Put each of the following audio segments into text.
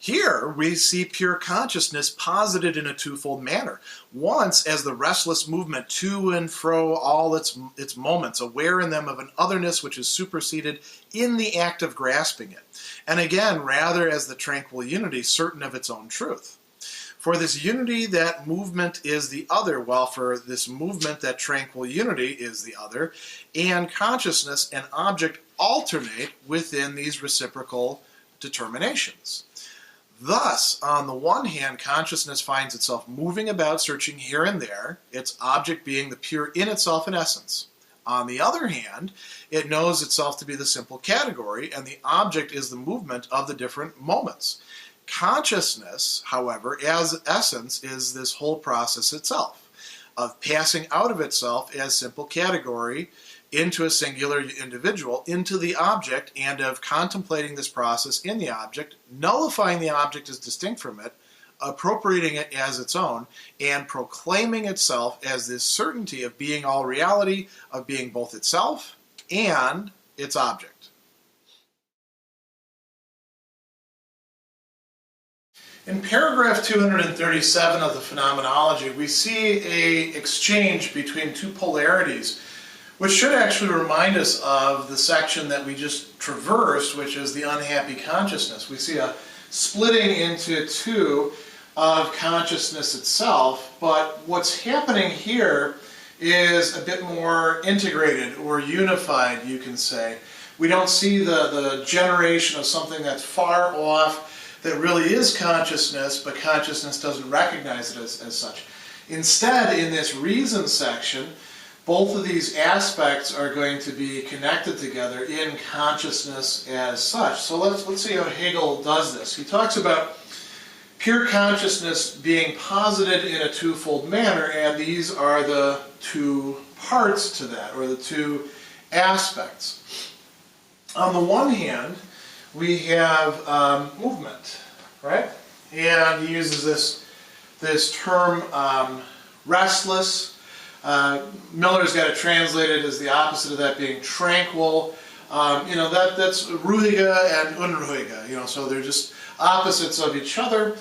Here we see pure consciousness posited in a twofold manner. Once as the restless movement to and fro all its moments, aware in them of an otherness which is superseded in the act of grasping it. And again, rather as the tranquil unity certain of its own truth. For this unity, that movement is the other, while for this movement, that tranquil unity is the other, and consciousness and object alternate within these reciprocal determinations. Thus, on the one hand, consciousness finds itself moving about, searching here and there, its object being the pure in itself and essence. On the other hand, it knows itself to be the simple category, and the object is the movement of the different moments. Consciousness, however, as essence, is this whole process itself, of passing out of itself as simple category into a singular individual, into the object, and of contemplating this process in the object, nullifying the object as distinct from it, appropriating it as its own, and proclaiming itself as this certainty of being all reality, of being both itself and its object. In paragraph 237 of the Phenomenology, we see an exchange between two polarities, which should actually remind us of the section that we just traversed, which is the unhappy consciousness. We see a splitting into two of consciousness itself, but what's happening here is a bit more integrated or unified, you can say. We don't see the generation of something that's far off, that really is consciousness, but consciousness doesn't recognize it as such. Instead, in this reason section, both of these aspects are going to be connected together in consciousness as such. So let's see how Hegel does this. He talks about pure consciousness being posited in a twofold manner, and these are the two parts to that, or the two aspects. On the one hand, we have movement, right? And he uses this term restless. Miller's got it translated as the opposite of that being tranquil. That's ruhige and unruhige. So they're just opposites of each other.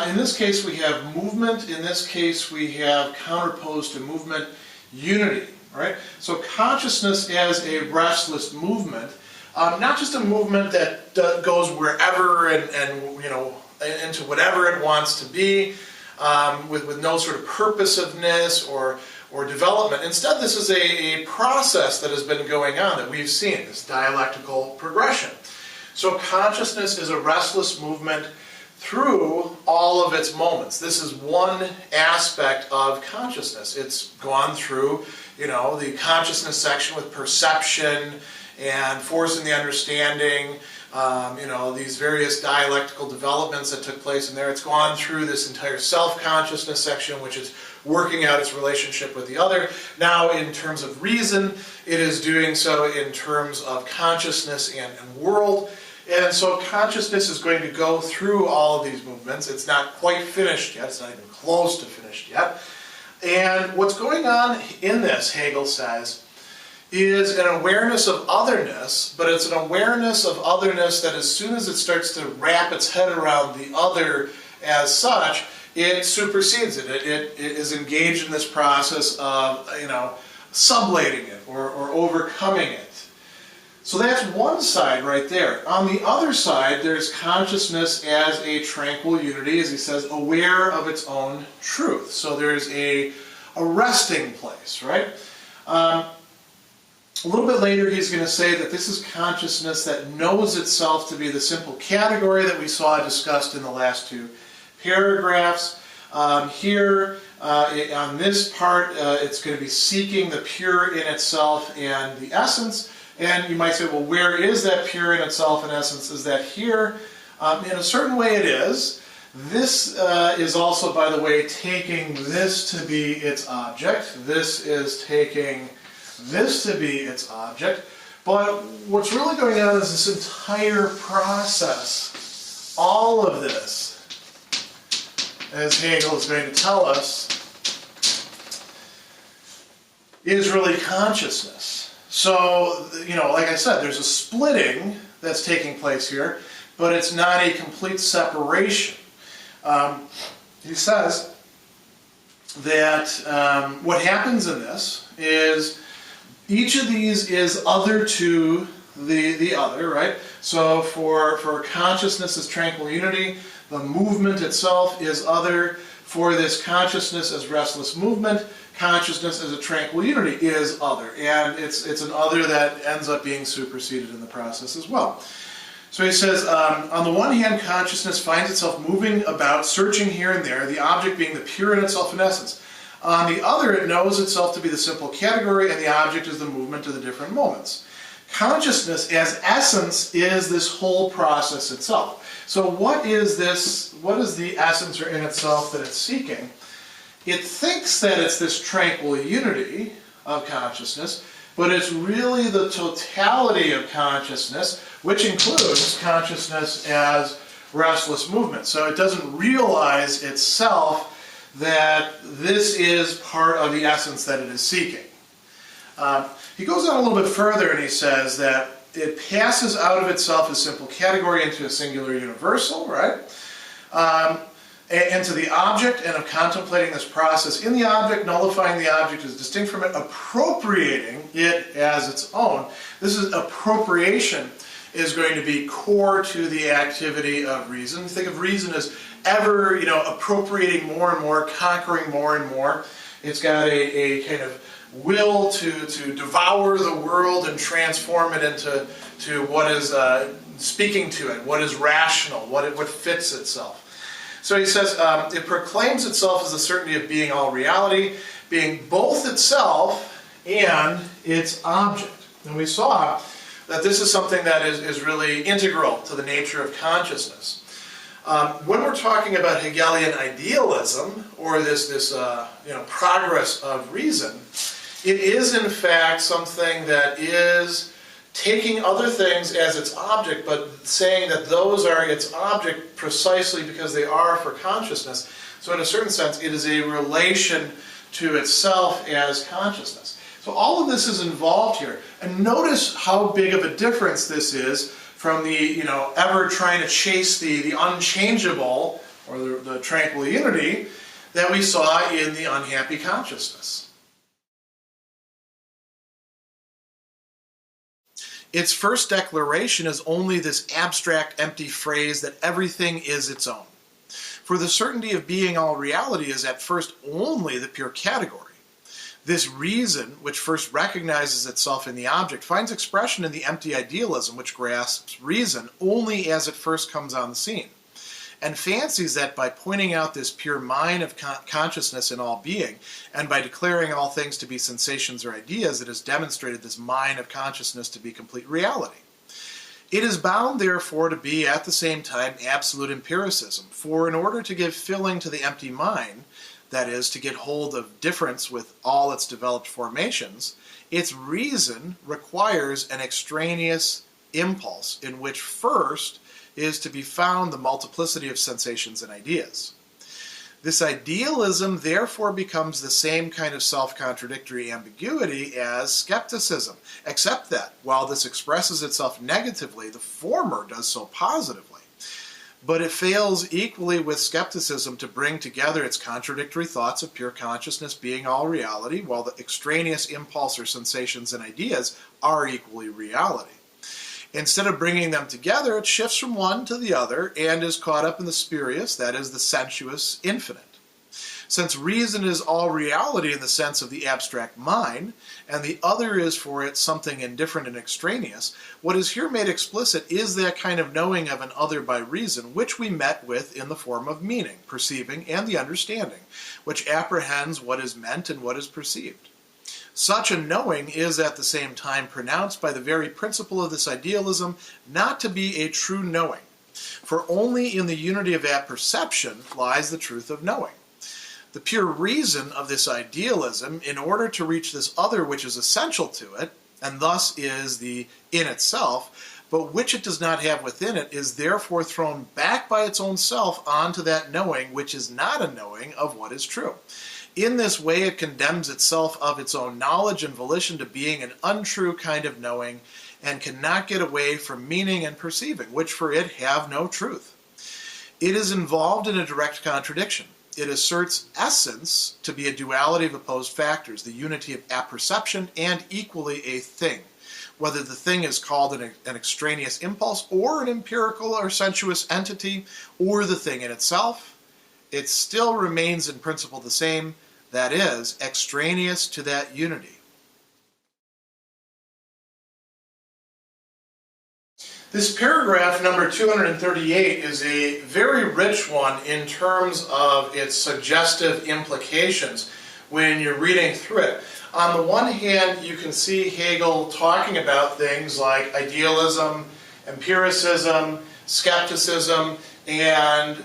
In this case, we have movement. In this case, we have counterposed to movement, unity, right? So consciousness as a restless movement. Not just a movement that goes wherever and into whatever it wants to be, with no sort of purposiveness or development. Instead, this is a process that has been going on that we've seen, this dialectical progression. So consciousness is a restless movement through all of its moments. This is one aspect of consciousness. It's gone through, the consciousness section with perception and forcing the understanding, these various dialectical developments that took place in there. It's gone through this entire self-consciousness section, which is working out its relationship with the other. Now, in terms of reason, it is doing so in terms of consciousness and world. And so consciousness is going to go through all of these movements. It's not quite finished yet. It's not even close to finished yet. And what's going on in this, Hegel says, is an awareness of otherness, but it's an awareness of otherness that as soon as it starts to wrap its head around the other as such, it supersedes it. It is engaged in this process of, sublating it or overcoming it. So that's one side right there. On the other side, there's consciousness as a tranquil unity, as he says, aware of its own truth. So there's a resting place, right? A little bit later, he's going to say that this is consciousness that knows itself to be the simple category that we saw discussed in the last two paragraphs. Here, on this part, it's going to be seeking the pure in itself and the essence. And you might say, well, where is that pure in itself and essence? Is that here? In a certain way it is. This is also, by the way, taking this to be its object. This is taking this to be its object. But what's really going on is this entire process, all of this, as Hegel is going to tell us, is really consciousness. So, like I said, there's a splitting that's taking place here. but it's not a complete separation. He says that what happens in this is each of these is other to the other, right? So for consciousness as tranquil unity, the movement itself is other. For this consciousness as restless movement, consciousness as a tranquil unity is other. And it's an other that ends up being superseded in the process as well. So he says, on the one hand, consciousness finds itself moving about, searching here and there, the object being the pure in itself in essence. On the other, it knows itself to be the simple category, and the object is the movement of the different moments. Consciousness as essence is this whole process itself. So what is this? What is the essence or in itself that it's seeking? It thinks that it's this tranquil unity of consciousness, but it's really the totality of consciousness, which includes consciousness as restless movement. So it doesn't realize itself that this is part of the essence that it is seeking. He goes on a little bit further and he says that it passes out of itself as simple category into a singular universal, right? And to the object, and of contemplating this process in the object, nullifying the object as distinct from it, appropriating it as its own. This is appropriation is going to be core to the activity of reason. Think of reason as ever, appropriating more and more, conquering more and more. It's got a kind of will to devour the world and transform it into what is speaking to it, what is rational, what fits itself. So he says, it proclaims itself as the certainty of being all reality, being both itself and its object. And we saw that this is something that is really integral to the nature of consciousness. When we're talking about Hegelian idealism, or this progress of reason, it is in fact something that is taking other things as its object, but saying that those are its object precisely because they are for consciousness. So in a certain sense, it is a relation to itself as consciousness. So all of this is involved here. And notice how big of a difference this is from the, ever trying to chase the unchangeable, or the tranquil unity, that we saw in the unhappy consciousness. Its first declaration is only this abstract, empty phrase that everything is its own. For the certainty of being all reality is at first only the pure category. This reason, which first recognizes itself in the object, finds expression in the empty idealism, which grasps reason only as it first comes on the scene, and fancies that by pointing out this pure mind of consciousness in all being, and by declaring all things to be sensations or ideas, it has demonstrated this mind of consciousness to be complete reality. It is bound, therefore, to be at the same time absolute empiricism, for in order to give filling to the empty mind, that is, to get hold of difference with all its developed formations, its reason requires an extraneous impulse in which first is to be found the multiplicity of sensations and ideas. This idealism therefore becomes the same kind of self-contradictory ambiguity as skepticism, except that, while this expresses itself negatively, the former does so positively. But it fails equally with skepticism to bring together its contradictory thoughts of pure consciousness being all reality, while the extraneous impulse or sensations and ideas are equally reality. Instead of bringing them together, it shifts from one to the other and is caught up in the spurious, that is, the sensuous infinite. Since reason is all reality in the sense of the abstract mind, and the other is for it something indifferent and extraneous, what is here made explicit is that kind of knowing of an other by reason, which we met with in the form of meaning, perceiving, and the understanding, which apprehends what is meant and what is perceived. Such a knowing is at the same time pronounced by the very principle of this idealism not to be a true knowing, for only in the unity of apperception lies the truth of knowing. The pure reason of this idealism, in order to reach this other which is essential to it, and thus is the in itself, but which it does not have within it, is therefore thrown back by its own self onto that knowing which is not a knowing of what is true. In this way it condemns itself of its own knowledge and volition to being an untrue kind of knowing, and cannot get away from meaning and perceiving, which for it have no truth. It is involved in a direct contradiction. It asserts essence to be a duality of opposed factors, the unity of apperception and equally a thing. Whether the thing is called an extraneous impulse or an empirical or sensuous entity or the thing in itself, it still remains in principle the same, that is, extraneous to that unity. This paragraph, number 238, is a very rich one in terms of its suggestive implications when you're reading through it. On the one hand, you can see Hegel talking about things like idealism, empiricism, skepticism, and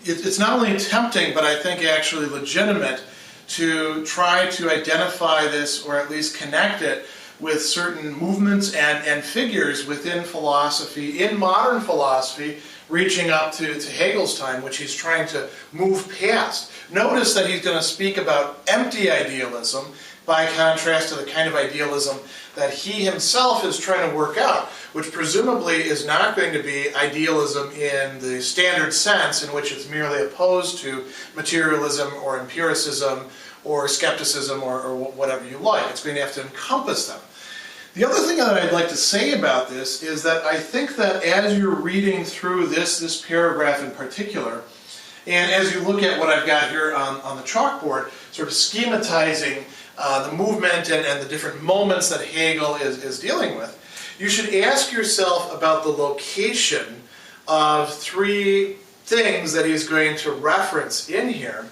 it's not only tempting, but I think actually legitimate to try to identify this, or at least connect it, with certain movements and figures within philosophy, in modern philosophy, reaching up to Hegel's time, which he's trying to move past. Notice that he's going to speak about empty idealism, by contrast to the kind of idealism that he himself is trying to work out, which presumably is not going to be idealism in the standard sense in which it's merely opposed to materialism or empiricism or skepticism or whatever you like. It's going to have to encompass them. The other thing that I'd like to say about this is that I think that as you're reading through this paragraph in particular, and as you look at what I've got here on the chalkboard, sort of schematizing the movement and the different moments that Hegel is dealing with, you should ask yourself about the location of three things that he's going to reference in here.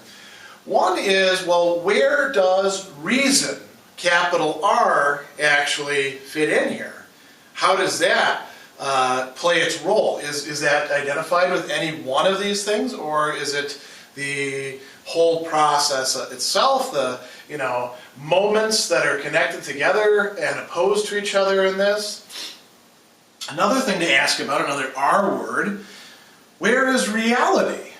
One is, well, where does reason, capital R, actually fit in here? How does that play its role? Is that identified with any one of these things, or is it the whole process itself, the moments that are connected together and opposed to each other in this? Another thing to ask about, another R word, where is reality?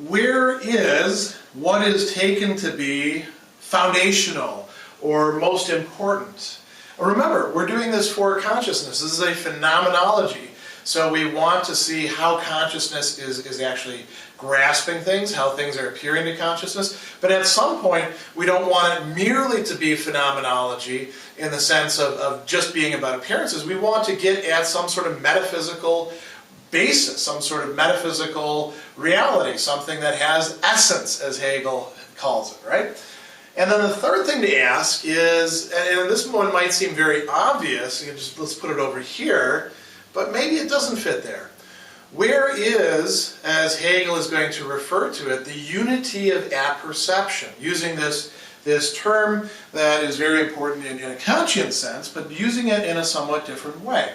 Where is what is taken to be foundational or most important? Remember, we're doing this for consciousness. This is a phenomenology. So we want to see how consciousness is actually grasping things, how things are appearing to consciousness. But at some point, we don't want it merely to be phenomenology in the sense of just being about appearances. We want to get at some sort of metaphysical basis, some sort of metaphysical reality, something that has essence, as Hegel calls it, right? And then the third thing to ask is, and this one might seem very obvious, let's put it over here, but maybe it doesn't fit there. Where is, as Hegel is going to refer to it, the unity of apperception, using this term that is very important in a Kantian sense, but using it in a somewhat different way.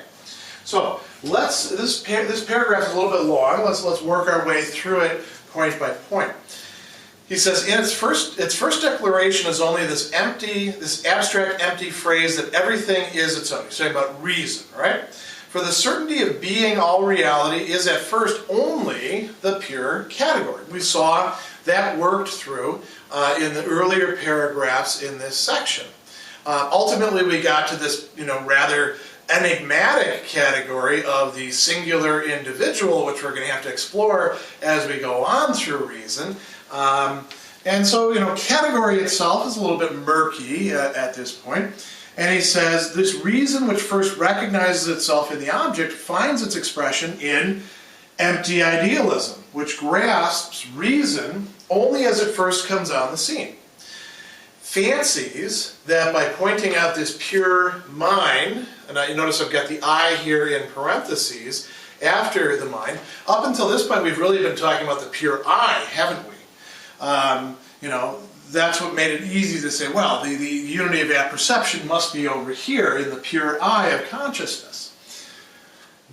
So this paragraph is a little bit long. Let's work our way through it point by point. He says, in its first declaration is only this abstract empty phrase that everything is its own. He's talking about reason, right? For the certainty of being all reality is at first only the pure category. We saw that worked through in the earlier paragraphs in this section. Ultimately, we got to this, rather enigmatic category of the singular individual, which we're going to have to explore as we go on through reason. And so, category itself is a little bit murky at this point. And he says, this reason which first recognizes itself in the object finds its expression in empty idealism, which grasps reason only as it first comes on the scene. Fancies that by pointing out this pure mind, and you notice I've got the I here in parentheses, after the mind. Up until this point, we've really been talking about the pure I, haven't we? That's what made it easy to say, well, the unity of apperception must be over here in the pure I of consciousness.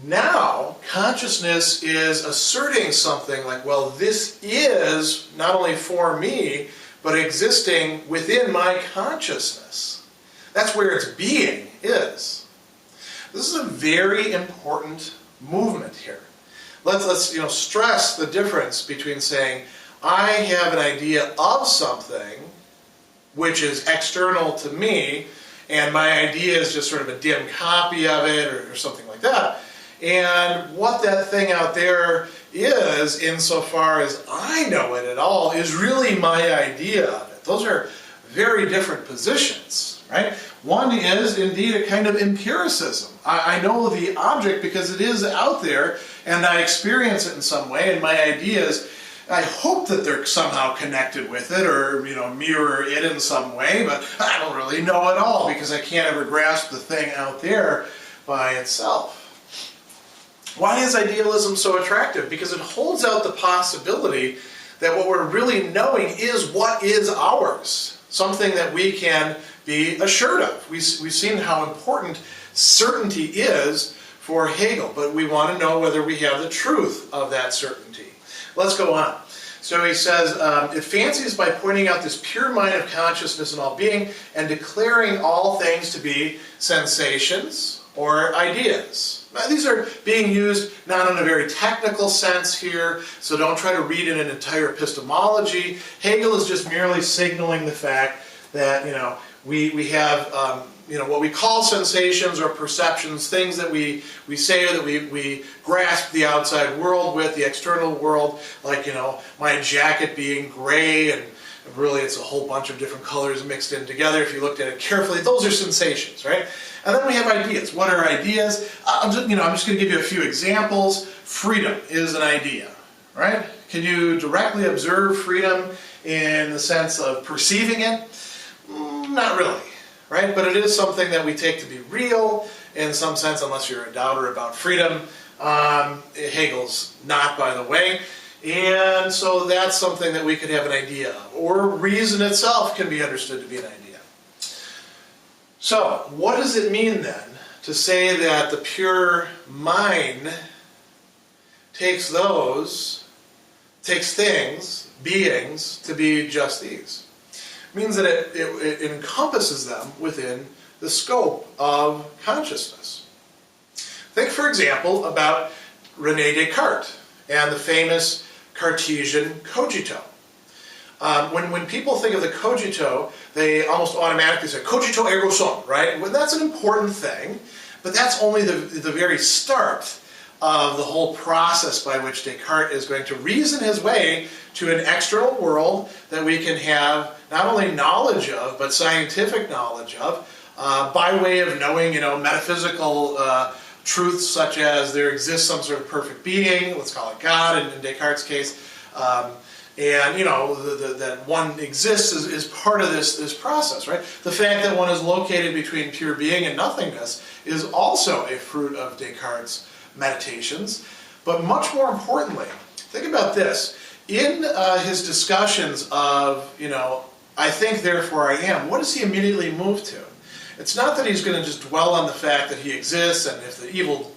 Now, consciousness is asserting something like, well, this is not only for me, but existing within my consciousness. That's where its being is. This is a very important movement here. Let's stress the difference between saying, I have an idea of something which is external to me, and my idea is just sort of a dim copy of it, or something like that. And what that thing out there is, insofar as I know it at all, is really my idea of it. Those are very different positions, right? One is indeed a kind of empiricism. I know the object because it is out there, and I experience it in some way, and my ideas, I hope that they're somehow connected with it, or mirror it in some way, but I don't really know at all because I can't ever grasp the thing out there by itself. Why is idealism so attractive? Because it holds out the possibility that what we're really knowing is what is ours, something that we can be assured of. We've seen how important certainty is for Hegel, but we want to know whether we have the truth of that certainty. Let's go on. So he says, it fancies by pointing out this pure mind of consciousness in all being and declaring all things to be sensations or ideas. Now, these are being used not in a very technical sense here, so don't try to read in an entire epistemology. Hegel is just merely signaling the fact that, we have what we call sensations or perceptions, things that we say or that we grasp the outside world with, the external world, like, my jacket being gray, and really it's a whole bunch of different colors mixed in together if you looked at it carefully. Those are sensations, right? And then we have ideas. What are ideas? I'm just going to give you a few examples. Freedom is an idea, right? Can you directly observe freedom in the sense of perceiving it? Not really, right? But it is something that we take to be real in some sense, unless you're a doubter about freedom. Hegel's not, by the way. And so that's something that we could have an idea of. Or reason itself can be understood to be an idea. So, what does it mean then to say that the pure mind takes things, beings, to be just these? It means that it encompasses them within the scope of consciousness. Think, for example, about René Descartes and the famous Cartesian cogito. When people think of the cogito, they almost automatically say, cogito ergo sum, right? Well, that's an important thing, but that's only the very start of the whole process by which Descartes is going to reason his way to an external world that we can have not only knowledge of, but scientific knowledge of, by way of knowing, metaphysical truths such as there exists some sort of perfect being, let's call it God in Descartes' case, and that one exists is part of this process, right? The fact that one is located between pure being and nothingness is also a fruit of Descartes' meditations. But much more importantly, think about this. In his discussions of, I think, therefore I am, what does he immediately move to? It's not that he's going to just dwell on the fact that he exists, and if the evil,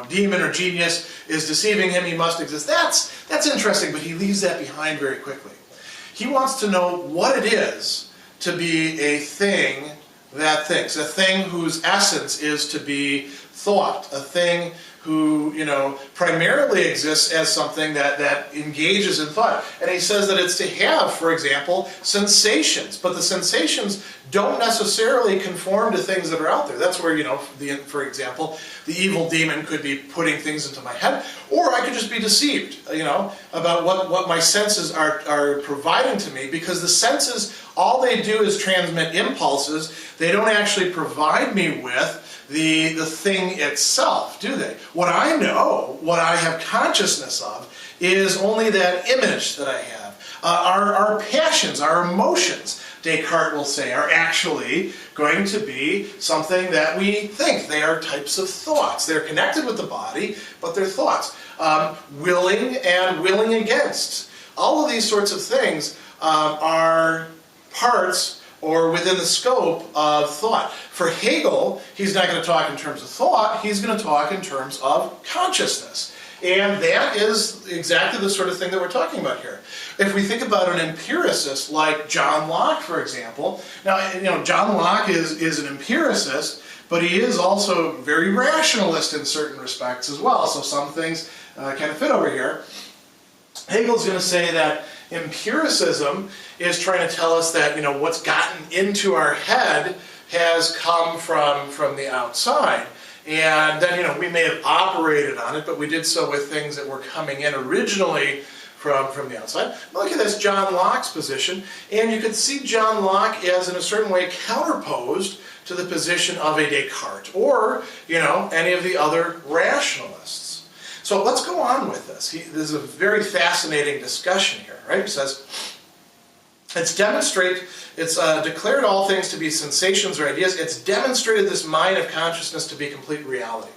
demon or genius is deceiving him, he must exist. That's interesting, but he leaves that behind very quickly. He wants to know what it is to be a thing that thinks, a thing whose essence is to be thought, a thing who, primarily exists as something that engages in thought. And he says that it's to have, for example, sensations, but the sensations don't necessarily conform to things that are out there. That's where, for example, the evil demon could be putting things into my head, or I could just be deceived, about what my senses are providing to me, because the senses, all they do is transmit impulses. They don't actually provide me with the thing itself, do they? What I know, what I have consciousness of, is only that image that I have. Our passions, our emotions, Descartes will say, are actually going to be something that we think. They are types of thoughts. They're connected with the body, but they're thoughts. Willing and willing against. All of these sorts of things are parts or within the scope of thought. For Hegel, he's not going to talk in terms of thought, he's going to talk in terms of consciousness. And that is exactly the sort of thing that we're talking about here. If we think about an empiricist like John Locke, for example, now, John Locke is an empiricist, but he is also very rationalist in certain respects as well, so some things kind of fit over here. Hegel's going to say that empiricism is trying to tell us that, what's gotten into our head has come from the outside. And then, we may have operated on it, but we did so with things that were coming in originally from the outside. Look at this, John Locke's position, and you can see John Locke as, in a certain way, counterposed to the position of a Descartes, or, any of the other rationalists. So let's go on with this. This is a very fascinating discussion here, right? He says, it's declared all things to be sensations or ideas. It's demonstrated this mind of consciousness to be complete reality.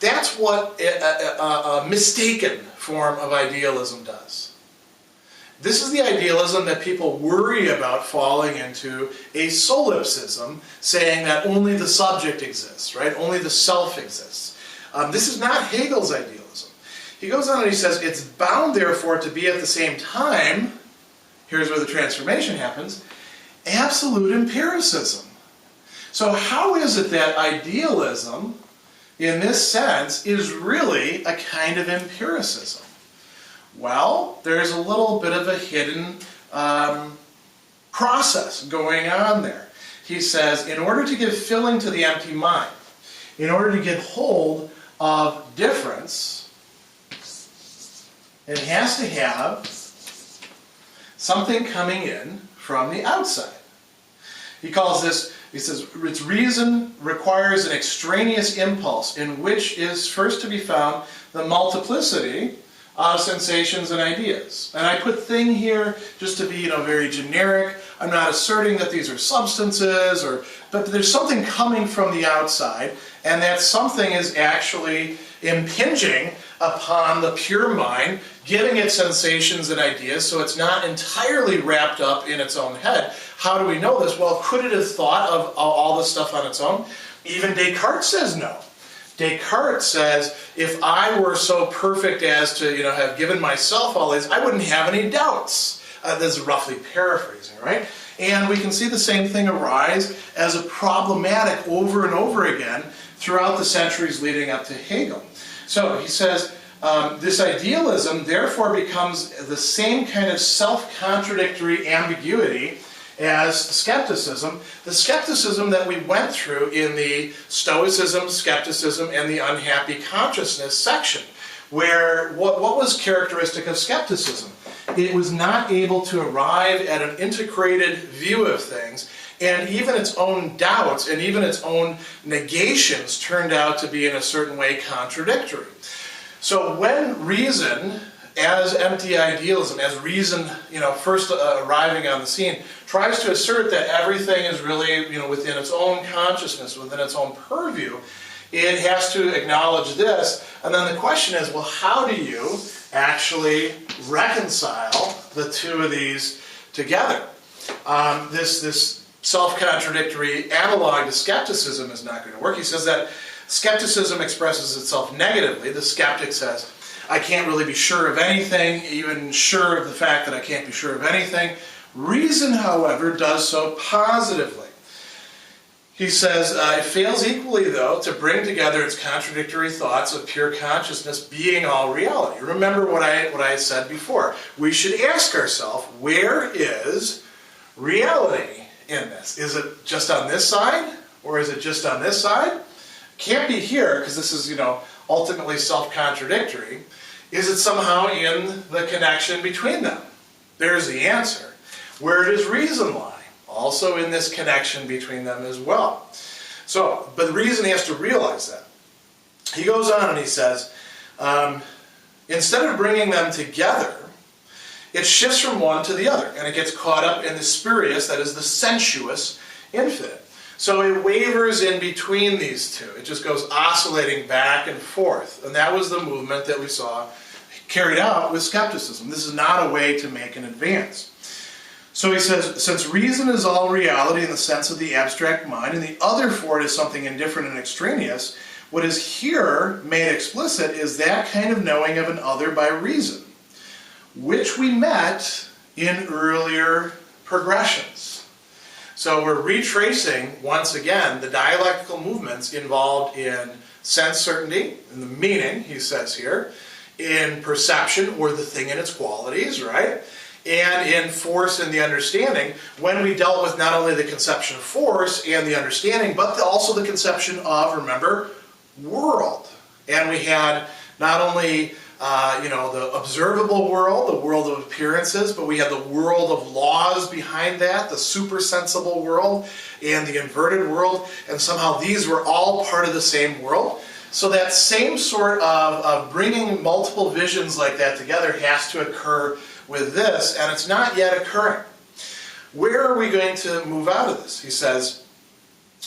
That's what a mistaken form of idealism does. This is the idealism that people worry about falling into, a solipsism, saying that only the subject exists, right? Only the self exists. This is not Hegel's idealism. He goes on and he says, it's bound, therefore, to be at the same time, here's where the transformation happens, absolute empiricism. So how is it that idealism, in this sense, is really a kind of empiricism? Well, there's a little bit of a hidden process going on there. He says, in order to give filling to the empty mind, in order to get hold of difference, it has to have something coming in from the outside. He calls this, he says, its reason requires an extraneous impulse in which is first to be found the multiplicity of sensations and ideas. And I put thing here just to be, very generic. I'm not asserting that these are substances, but there's something coming from the outside, and that something is actually impinging upon the pure mind, giving it sensations and ideas, so it's not entirely wrapped up in its own head. How do we know this? Well, could it have thought of all this stuff on its own? Even Descartes says no. Descartes says, if I were so perfect as to, have given myself all these, I wouldn't have any doubts. This is roughly paraphrasing, right? And we can see the same thing arise as a problematic over and over again throughout the centuries leading up to Hegel. So he says, this idealism therefore becomes the same kind of self-contradictory ambiguity as skepticism, the skepticism that we went through in the Stoicism, Skepticism, and the Unhappy Consciousness section, where what was characteristic of skepticism? It was not able to arrive at an integrated view of things, and even its own doubts and even its own negations turned out to be in a certain way contradictory. So when reason, as empty idealism, as reason, first arriving on the scene, tries to assert that everything is really, within its own consciousness, within its own purview, it has to acknowledge this. And then the question is, well, how do you actually reconcile the two of these together? This self-contradictory analog to skepticism is not going to work. He says that skepticism expresses itself negatively. The skeptic says, I can't really be sure of anything, even sure of the fact that I can't be sure of anything. Reason, however, does so positively. He says, it fails equally, though, to bring together its contradictory thoughts of pure consciousness being all reality. Remember what I said before. We should ask ourselves, where is reality in this? Is it just on this side, or is it just on this side? Can't be here, because this is, ultimately self-contradictory. Is it somehow in the connection between them? There's the answer. Where does reason lie? Also in this connection between them as well. So, but reason has to realize that. He goes on and he says, instead of bringing them together, it shifts from one to the other, and it gets caught up in the spurious, that is the sensuous infinite. So it wavers in between these two. It just goes oscillating back and forth. And that was the movement that we saw carried out with skepticism. This is not a way to make an advance. So he says, since reason is all reality in the sense of the abstract mind, and the other for it is something indifferent and extraneous, what is here made explicit is that kind of knowing of an other by reason, which we met in earlier progressions. So we're retracing, once again, the dialectical movements involved in sense certainty, in the meaning, he says here, in perception, or the thing in its qualities, right? and in force and the understanding, when we dealt with not only the conception of force and the understanding, but also the conception of, remember, world. And we had not only the observable world, the world of appearances, but we had the world of laws behind that, the supersensible world and the inverted world, and somehow these were all part of the same world. So that same sort of bringing multiple visions like that together has to occur with this, and it's not yet occurring. Where are we going to move out of this? He says,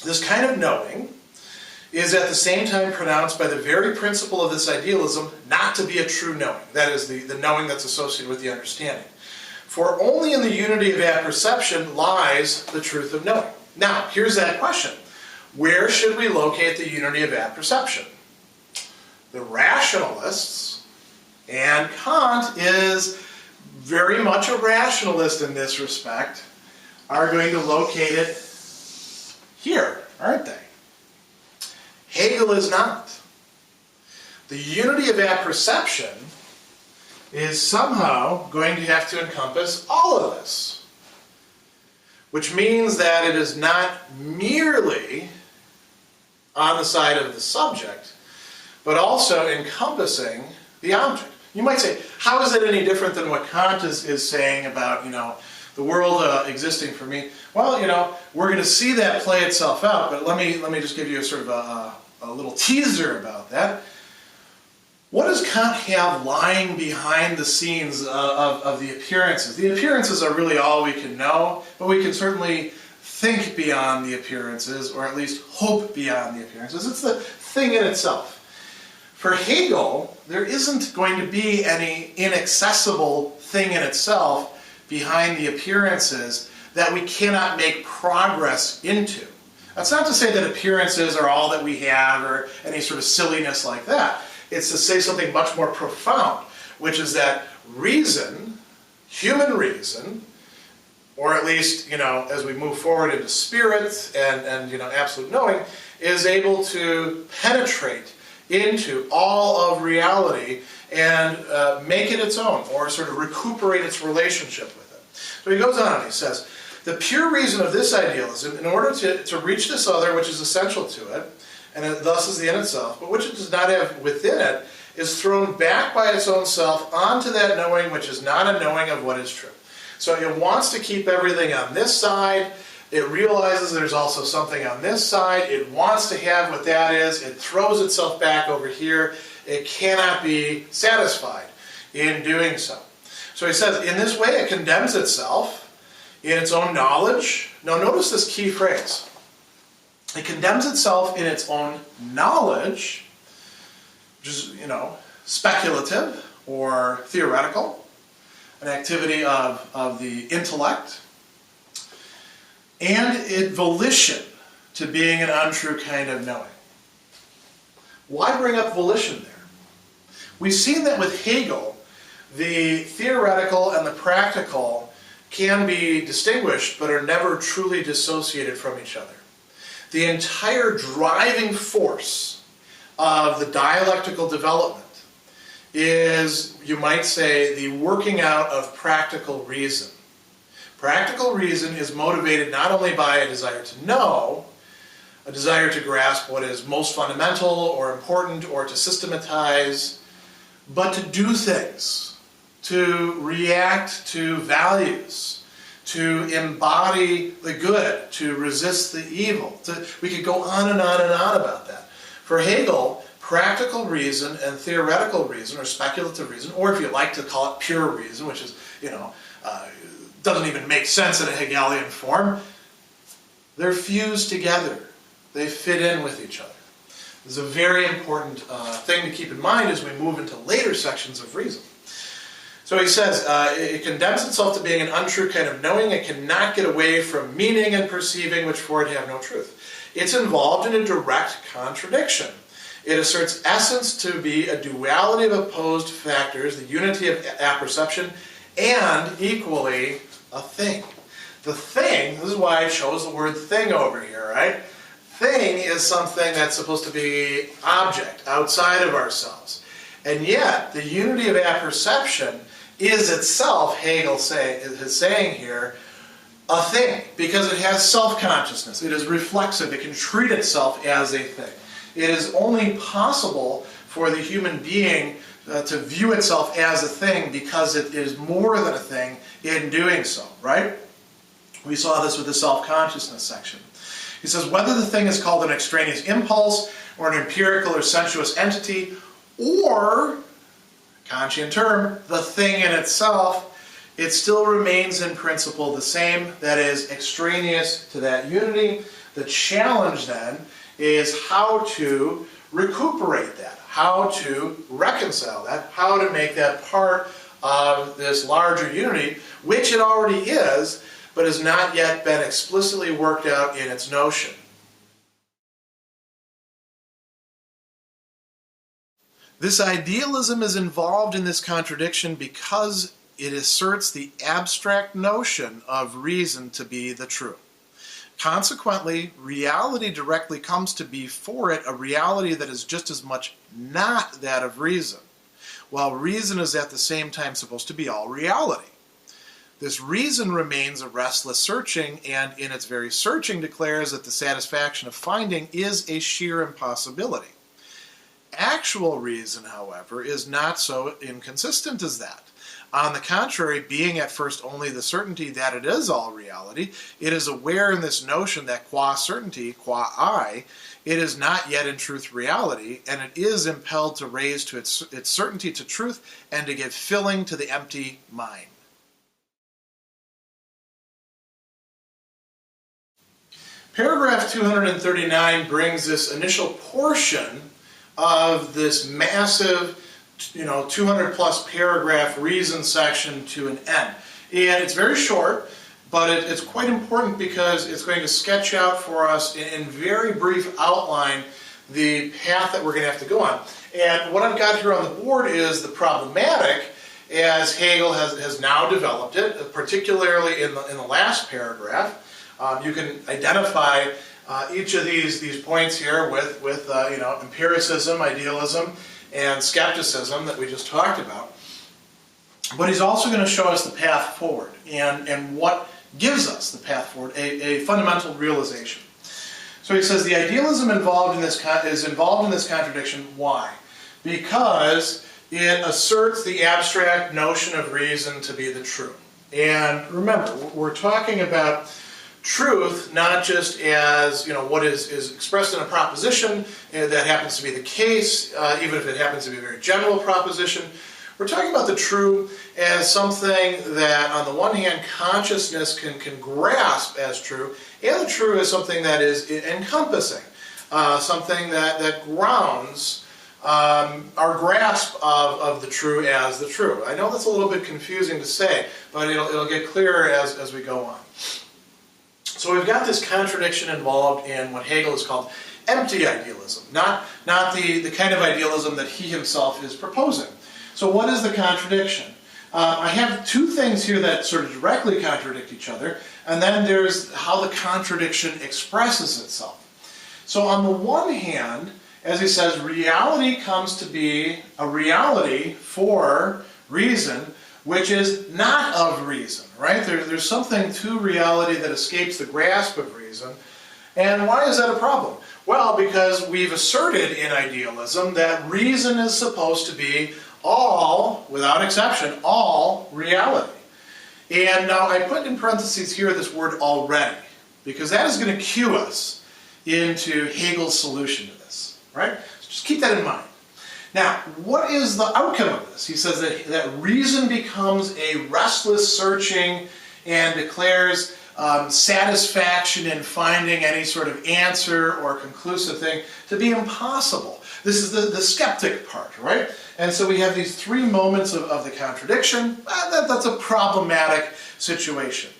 this kind of knowing is at the same time pronounced by the very principle of this idealism not to be a true knowing. That is, the knowing that's associated with the understanding. For only in the unity of apperception lies the truth of knowing. Now, here's that question. Where should we locate the unity of apperception? The rationalists, and Kant is very much a rationalist in this respect, are going to locate it here, aren't they? Hegel is not. The unity of apperception is somehow going to have to encompass all of this, which means that it is not merely on the side of the subject, but also encompassing the object. You might say, how is it any different than what Kant is saying about, the world existing for me? Well, we're going to see that play itself out, but let me just give you a sort of a little teaser about that. What does Kant have lying behind the scenes of the appearances? The appearances are really all we can know, but we can certainly think beyond the appearances, or at least hope beyond the appearances. It's the thing in itself. For Hegel, there isn't going to be any inaccessible thing in itself behind the appearances that we cannot make progress into. That's not to say that appearances are all that we have or any sort of silliness like that. It's to say something much more profound, which is that reason, human reason, or at least, as we move forward into spirit and absolute knowing, is able to penetrate into all of reality and make it its own, or sort of recuperate its relationship with it. So he goes on and he says, the pure reason of this idealism, in order to reach this other which is essential to it, and it thus is the end itself, but which it does not have within it, is thrown back by its own self onto that knowing which is not a knowing of what is true. So it wants to keep everything on this side. It realizes there's also something on this side. It wants to have what that is. It throws itself back over here. It cannot be satisfied in doing so. So he says, in this way it condemns itself in its own knowledge. Now notice this key phrase. It condemns itself in its own knowledge, which is, speculative or theoretical, an activity of the intellect, and its volition to being an untrue kind of knowing. Why bring up volition there? We've seen that with Hegel, the theoretical and the practical can be distinguished but are never truly dissociated from each other. The entire driving force of the dialectical development is, you might say, the working out of practical reason. Practical reason is motivated not only by a desire to know, a desire to grasp what is most fundamental or important or to systematize, but to do things, to react to values, to embody the good, to resist the evil. We could go on and on and on about that. For Hegel, practical reason and theoretical reason, or speculative reason, or if you like to call it pure reason, which is, doesn't even make sense in a Hegelian form, they're fused together. They fit in with each other. This is a very important thing to keep in mind as we move into later sections of reason. So he says, it condemns itself to being an untrue kind of knowing. It cannot get away from meaning and perceiving, which for it have no truth. It's involved in a direct contradiction. It asserts essence to be a duality of opposed factors, the unity of apperception, and equally a thing. The thing, this is why I chose the word thing over here, right? Thing is something that's supposed to be object, outside of ourselves. And yet, the unity of apperception is itself, Hegel is saying here, a thing, because it has self-consciousness. It is reflexive. It can treat itself as a thing. It is only possible for the human being to view itself as a thing because it is more than a thing in doing so, right? We saw this with the self-consciousness section. He says, whether the thing is called an extraneous impulse or an empirical or sensuous entity, or, Kantian term, the thing in itself, it still remains in principle the same, that is, extraneous to that unity. The challenge then is how to recuperate that, how to reconcile that, how to make that part of this larger unity, which it already is, but has not yet been explicitly worked out in its notion. This idealism is involved in this contradiction because it asserts the abstract notion of reason to be the true. Consequently, reality directly comes to be for it a reality that is just as much not that of reason, while reason is at the same time supposed to be all reality. This reason remains a restless searching, and in its very searching declares that the satisfaction of finding is a sheer impossibility. Actual reason, however, is not so inconsistent as that. On the contrary, being at first only the certainty that it is all reality, it is aware in this notion that qua certainty, qua I, it is not yet in truth reality, and it is impelled to raise to its certainty to truth and to give filling to the empty mind. Paragraph 239 brings this initial portion of this massive 200 plus paragraph reason section to an end. And it's very short, but it's quite important because it's going to sketch out for us in very brief outline the path that we're going to have to go on. And what I've got here on the board is the problematic as Hegel has now developed it, particularly in the last paragraph. You can identify each of these points here with empiricism, idealism, and skepticism that we just talked about. But he's also going to show us the path forward and what gives us the path forward, a fundamental realization. So he says the idealism is involved in this contradiction. Why? Because it asserts the abstract notion of reason to be the true. And remember, we're talking about truth not just as what is expressed in a proposition that happens to be the case, even if it happens to be a very general proposition. We're talking about the true as something that on the one hand consciousness can grasp as true, and the true is something that is encompassing, something that grounds our grasp of the true as the true. I know that's a little bit confusing to say, but it'll get clearer as we go on. So we've got this contradiction involved in what Hegel has called empty idealism, not the kind of idealism that he himself is proposing. So what is the contradiction? I have two things here that sort of directly contradict each other, and then there's how the contradiction expresses itself. So on the one hand, as he says, reality comes to be a reality for reason, which is not of reason, right? There's something to reality that escapes the grasp of reason. And why is that a problem? Well, because we've asserted in idealism that reason is supposed to be all, without exception, all reality. And now I put in parentheses here this word already, because that is going to cue us into Hegel's solution to this, right? So just keep that in mind. Now, what is the outcome of this? He says that reason becomes a restless searching and declares satisfaction in finding any sort of answer or conclusive thing to be impossible. This is the skeptic part, right? And so we have these three moments of the contradiction. That's a problematic situation.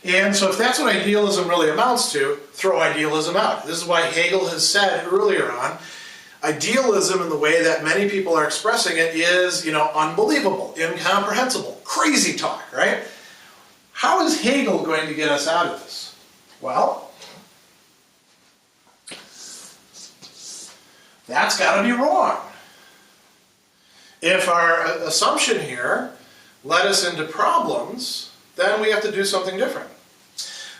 And so if that's what idealism really amounts to, throw idealism out. This is why Hegel has said earlier on, idealism in the way that many people are expressing it is, unbelievable, incomprehensible, crazy talk, right? How is Hegel going to get us out of this? Well, that's got to be wrong. If our assumption here led us into problems, then we have to do something different.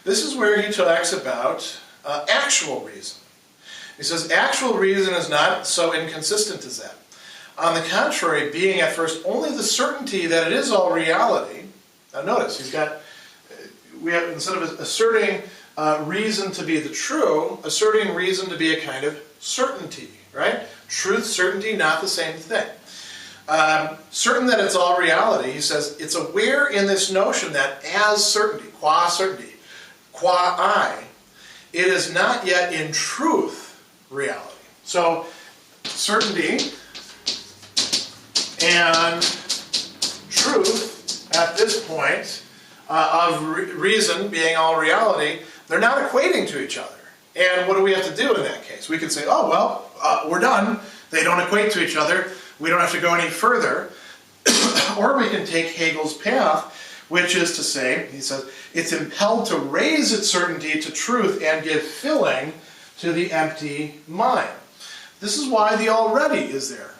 This is where he talks about actual reason. He says actual reason is not so inconsistent as that. On the contrary, being at first only the certainty that it is all reality. Now notice, we have, instead of asserting reason to be the true, asserting reason to be a kind of certainty, right? Truth, certainty, not the same thing. Certain that it's all reality, he says, it's aware in this notion that as certainty, qua I, it is not yet in truth reality. So, certainty and truth at this point of reason being all reality, they're not equating to each other. And what do we have to do in that case? We can say, oh, well, we're done. They don't equate to each other. We don't have to go any further. Or we can take Hegel's path, which is to say, he says, it's impelled to raise its certainty to truth and give filling to the empty mind. This is why the already is there.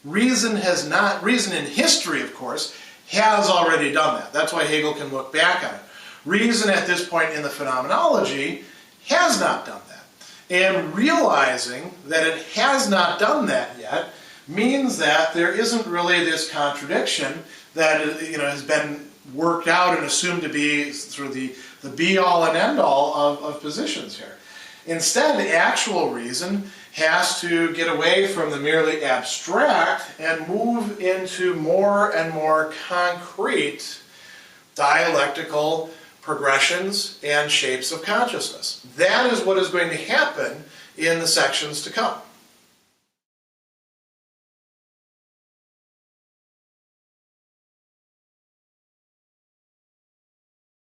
Reason in history, of course, has already done that. That's why Hegel can look back on it. Reason at this point in the phenomenology has not done that. And realizing that it has not done that yet means that there isn't really this contradiction that has been worked out and assumed to be sort of the be-all and end-all of positions here. Instead, actual reason has to get away from the merely abstract and move into more and more concrete dialectical progressions and shapes of consciousness. That is what is going to happen in the sections to come.